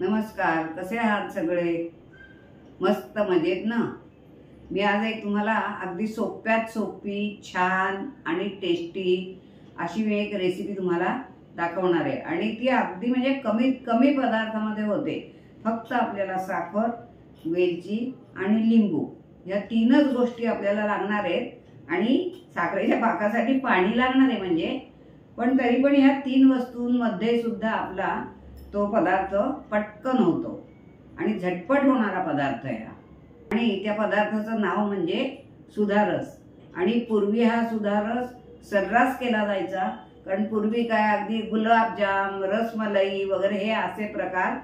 नमस्कार, कसे आहात सगळे? मस्त मजेत ना? मी आज एक तुम्हाला अगदी सोप्यात सोपी छान आणि टेस्टी अशी मी एक रेसिपी तुम्हाला दाखवणार आहे आणि ती अगदी म्हणजे कमीत कमी पदार्थामध्ये होते। फक्त आपल्याला साखर, वेलची आणि लिंबू या तीनच गोष्टी आपल्याला लागणार आहेत आणि साखरेच्या पाकासाठी पाणी लागणार आहे म्हणजे, पण तरी पण ह्या तीन वस्तूंमध्ये सुद्धा आपला तो पदार्थ पटकन होतो आणि झटपट होणारा पदार्थ आहे हा। आणि त्या पदार्थाचं नाव म्हणजे सुधारस। आणि पूर्वी हा सुधारस सर्रास केला जायचा, कारण पूर्वी काय अगदी गुलाबजाम, रसमलाई वगैरे हे असे प्रकार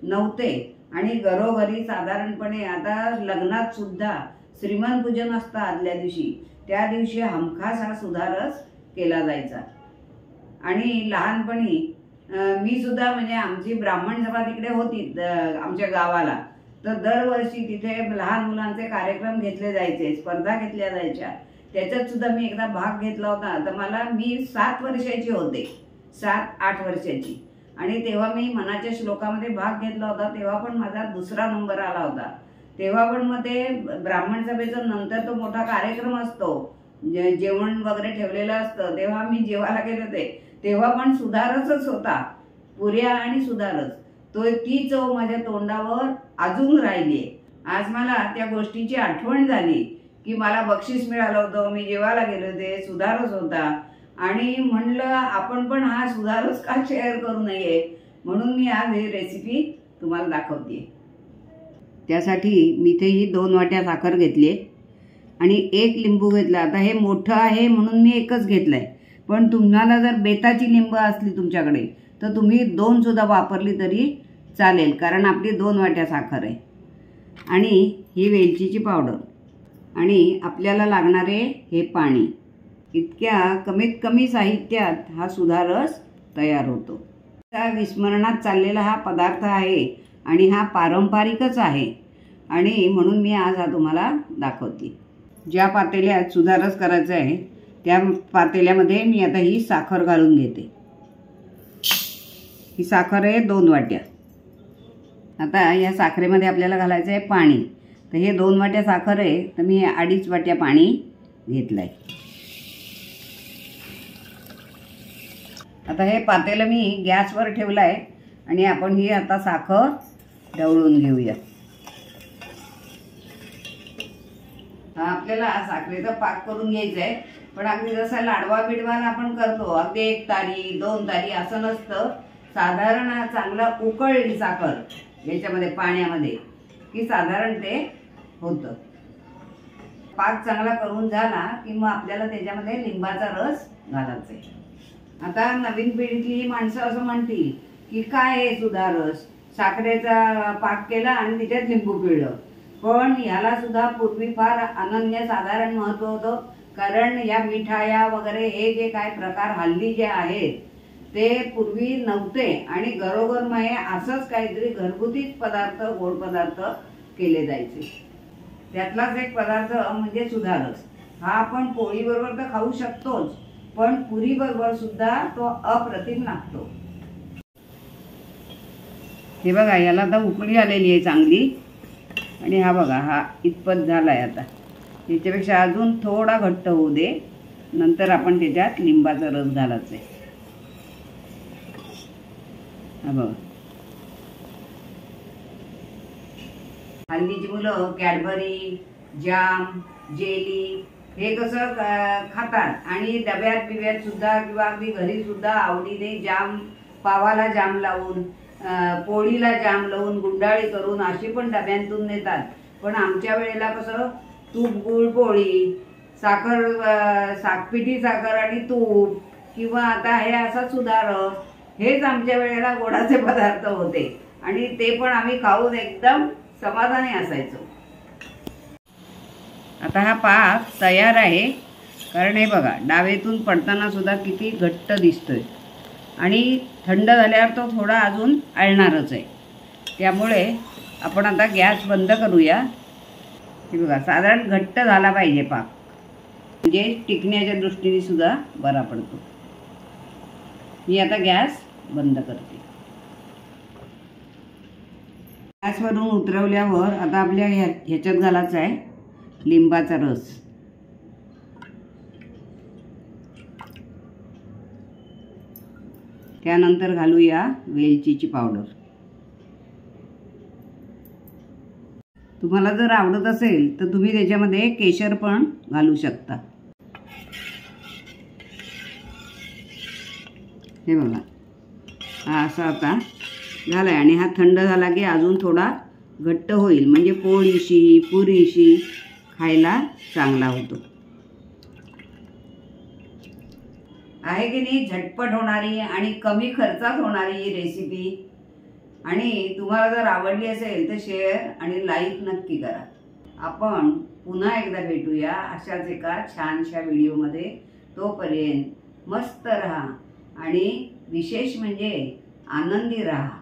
नव्हते आणि घरोघरी साधारणपणे आता लग्नात सुद्धा श्रीमंत पूजन असतं आदल्या दिवशी, त्या दिवशी हमखास हा सुधारस केला जायचा। आणि लहानपणी मी सुद्धा म्हणजे आमची ब्राह्मण सभा तिकडे होती आमच्या गावाला, तर दरवर्षी तिथे लहान मुलांचे कार्यक्रम घेतले जायचे, स्पर्धा घेतल्या जायच्या। त्याच्यात सुद्धा मी एकदा भाग घेतला होता। तर मी 7 वर्षाची होते, 7-8 वर्षाची, आणि तेव्हा मी मनाच्या श्लोकामध्ये भाग घेतला होता। तेव्हा पण माझा दुसरा नंबर आला होता। तेव्हा पण मग ते ब्राह्मण सभेचा नंतर तो मोठा कार्यक्रम असतो, जेवण वगैरे ठेवलेलं असतं, तेव्हा मी जेवायला गेले होते, तेव्हा पण सुधारसच होता, पुऱ्या आणि सुधारस। ती चव माझ्या तोंडावर अजून राहिली। आज मला त्या गोष्टीची आठवण झाली की मला बक्षीस मिळालं होतं, मी जेवायला गेले होते, सुधारस होता, आणि म्हणलं आपण पण हा सुधारस का शेअर करू नये, म्हणून मी आज ही रेसिपी तुम्हाला दाखवते। त्यासाठी मी इथे ही 2 वाट्या साखर घेतली आणि 1 लिंबू घेतला। आता हे मोठं आहे म्हणून मी एकच घेतलंय, पण तुम्हाला जर बेताची लिंब असली तुमच्याकडे तर तुम्ही 2 सुद्धा वापरली तरी चालेल, कारण आपली 2 वाट्या साखर आहे। आणि ही वेलचीची पावडर आणि आपल्याला लागणारे हे पाणी, इतक्या कमीत कमी साहित्यात हा सुधारस तयार होतो। त्या विस्मरणात चाललेला हा पदार्थ आहे आणि हा पारंपरिकच आहे, आणि म्हणून मी आज हा तुम्हाला दाखवते। ज्या पातेल्यात सुधारस करायचं आहे त्या पातेल्यामध्ये मी आता ही साखर घालून घेते। ही साखर आहे 2 वाट्या। आता या साखरेमध्ये आपल्याला घालायचं आहे पाणी। तर हे 2 वाट्या साखर आहे, तर मी 2.5 वाट्या पाणी घेतलंय। आता हे पातेलं मी गॅसवर ठेवलंय आणि आपण ही आता साखर ढवळून घेऊया। आपल्याला साखरेचा पाक करून घ्यायचा आहे, पण अगदी जसं लाडवा बिडवाला आपण करतो अगदी 1 तारी 2 तारी असं नसतं। साधारण चांगला उकळली साखर याच्यामध्ये पाण्यामध्ये की साधारण ते होतं। पाक चांगला करून झाला की मग आपल्याला त्याच्यामध्ये लिंबाचा रस घालायचा आहे। आता नवीन पिढीतली माणसं असं म्हणतील की काय आहे सुधारस, साखरेचा पाक केला आणि त्याच्यात लिंबू पिळलं, पण ह्याला सुद्धा पूर्वी फार अनन्यसाधारण महत्त्व होतं, कारण या मिठाया वगैरे हे जे काय प्रकार हल्ली जे आहेत ते पूर्वी नव्हते आणि घरोघर मग असंच काहीतरी घरगुतीच पदार्थ, गोड पदार्थ केले जायचे। त्यातलाच एक पदार्थ म्हणजे सुधारस। हा आपण पोळीबरोबर तर खाऊ शकतोच, पण पुरीबरोबर सुद्धा तो अप्रतिम लागतो। हे बघा, याला आता उकळी आलेली आहे चांगली, आणि हा बघा हा इतपत झालाय। आता याच्यापेक्षा अजून थोडा घट्ट होऊ दे, नंतर आपण त्याच्यात लिंबाचा रस घालायचा आहे। हा बघा, हल्लीची मुलं कॅडबरी, जाम, जेली हे कसं खातात आणि डब्यात बिब्यात सुद्धा किंवा अगदी घरी सुद्धा आवडीने जाम, पावाला जाम लावून, पोळीला जाम लावून, गुंडाळी करून अशी पण डब्यांतून नेतात। पण आमच्या वेळेला कसं तूप गुळ पोळी, पिठी साखर आणि तूप, किंवा आता हे असा सुधारस, हेच आमच्या वेळेला गोडाचे पदार्थ होते आणि ते पण आम्ही खाऊन एकदम समाधानी असायचो। आता हा पाक तयार आहे, कारण हे बघा डावेतून पडताना सुद्धा किती घट्ट दिसतोय आणि थंड झाल्यावर तो थोडा अजून आळणारच आहे। त्यामुळे आपण आता गॅस बंद करूया। हे बघा, साधारण घट्ट झाला पाहिजे पाक, म्हणजे टिकण्याच्या दृष्टीने सुद्धा बरा पडतो। मी आता गॅस बंद करते। गॅसवरून उतरवल्यावर आता आपल्या ह्याच्यात घालायचा आहे लिंबाचा रस. त्यानंतर घालूया वेलचीची पावडर. तुम्हाला जर आवडत असेल तर तुम्ही त्याच्यामध्ये केशर पण घालू शकता. हे बघा, हा असा आता झाला आहे आणि हा थंड झाला की अजून थोडा घट्ट होईल, म्हणजे पोळीशी पुरीशी खायला चांगला होतो. आहे की नाही झटपट होणारी आणि कमी खर्चात होणारी ही रेसिपी. आणि तुम्हाला जर आवडली असेल तर शेअर आणि लाईक नक्की करा. आपण पुन्हा एकदा भेटूया अशाच एका छानशा व्हिडिओमध्ये. तोपर्यंत मस्त राहा आणि विशेष म्हणजे आनंदी राहा.